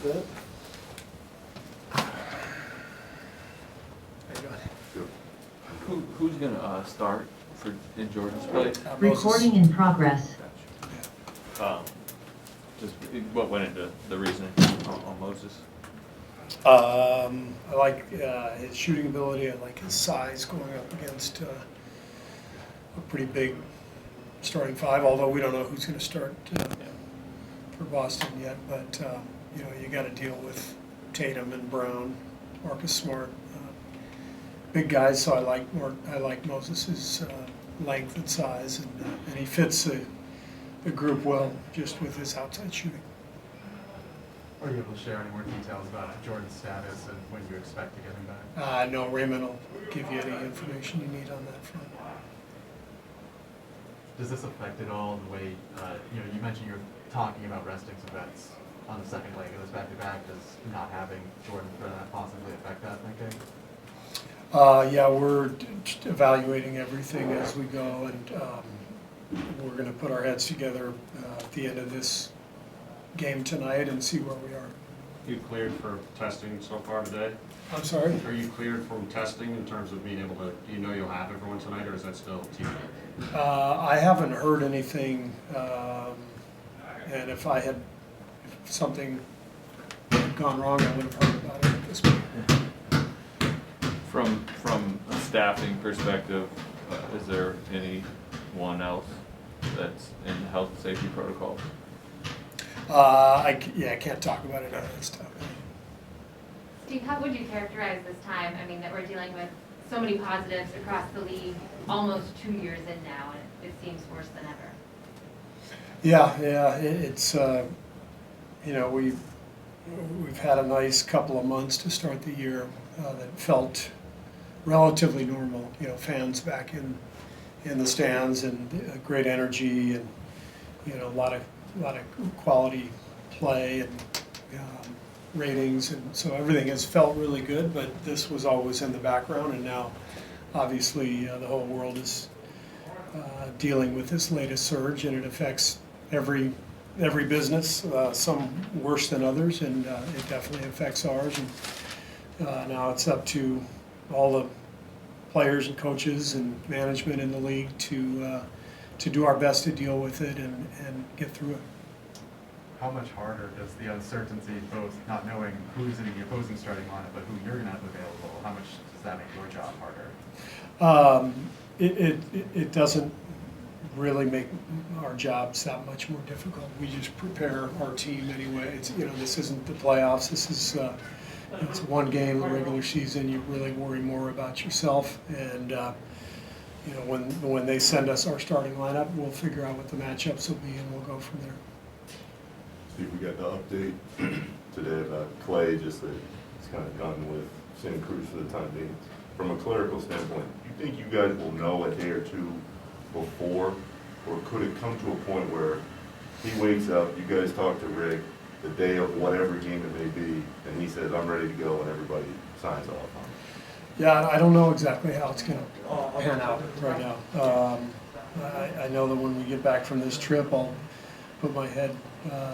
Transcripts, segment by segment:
that. Who's gonna start in Jordan's place? Recording in progress. Just what went into the reasoning on Moses? I like his shooting ability. I like his size going up against a pretty big starting five. Although we don't know who's going to start for Boston yet, but you got to deal with Tatum and Brown, Marcus Smart, big guys. So I like Moses's length and size, and he fits the group well just with his outside shooting. Are you able to share any more details about Jordan's status and when you expect to get him back? No, Raymond will give you any information you need on that front. Does this affect at all the way, you mentioned you're talking about resting some vets on the second leg of this back-to-back. Does not having Jordan for that possibly affect that thinking? Yeah, we're evaluating everything as we go, and we're going to put our heads together at the end of this game tonight and see where we are. You cleared for testing so far today? I'm sorry? Are you cleared from testing in terms of being able to, do you know you'll have everyone tonight, or is that still TBD? I haven't heard anything, and if something had gone wrong, I would have heard about it at this point. From a staffing perspective, is there anyone else that's in health and safety protocols? I can't talk about it on that stuff. Steve, how would you characterize this time? I mean, that we're dealing with so many positives across the league, almost 2 years in now, and it seems worse than ever. Yeah, it's we've had a nice couple of months to start the year that felt relatively normal. Fans back in the stands and great energy, and a lot of quality play and ratings, and so everything has felt really good. But this was always in the background, and now obviously the whole world is dealing with this latest surge, and it affects every business, some worse than others, and it definitely affects ours. And now it's up to all the players and coaches and management in the league to do our best to deal with it and get through it. How much harder does the uncertainty, both not knowing who's in the opposing starting lineup, but who you're going to have available, how much does that make your job harder? It doesn't really make our jobs that much more difficult. We just prepare our team anyway. This isn't the playoffs. This is it's one game, a regular season. You really worry more about yourself, and when they send us our starting lineup, we'll figure out what the matchups will be, and we'll go from there. Steve, we got the update today about Clay, just that it's kind of done with Santa Cruz for the time being. From a clerical standpoint, do you think you guys will know a day or two before, or could it come to a point where he wakes up, you guys talk to Rick the day of whatever game it may be, and he says, I'm ready to go, and everybody signs off on it? Yeah, I don't know exactly how it's going to pan out right now. I know that when we get back from this trip, I'll put my head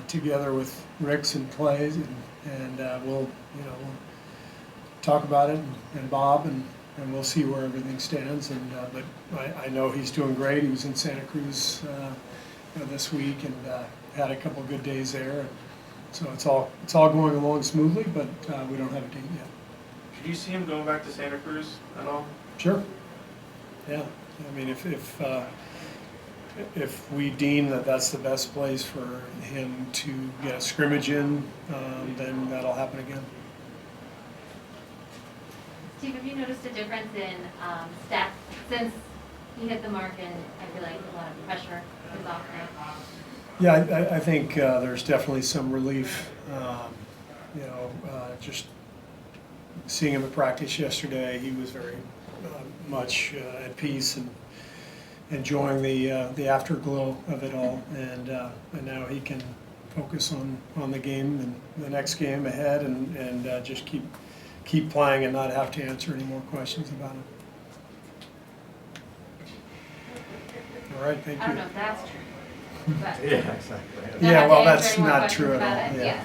together with Rick's and Clay's, and we'll talk about it, and Bob, and we'll see where everything stands. And but I know he's doing great. He was in Santa Cruz this week and had a couple good days there. And so it's all going along smoothly, but we don't have a date yet. Could you see him going back to Santa Cruz at all? Sure. Yeah. I mean, if we deem that that's the best place for him to get a scrimmage in, then that'll happen again. Steve, have you noticed a difference in stats since he hit the mark, and I feel like a lot of pressure is off now? Yeah, I think there's definitely some relief. Just seeing him at practice yesterday, he was very much at peace and enjoying the afterglow of it all, and now he can focus on the game and the next game ahead, and just keep playing and not have to answer any more questions about it. All right, thank you. I don't know if that's true. But Yeah, exactly. Yeah, well, not to that's answer any more not questions true at about all. it. Yeah.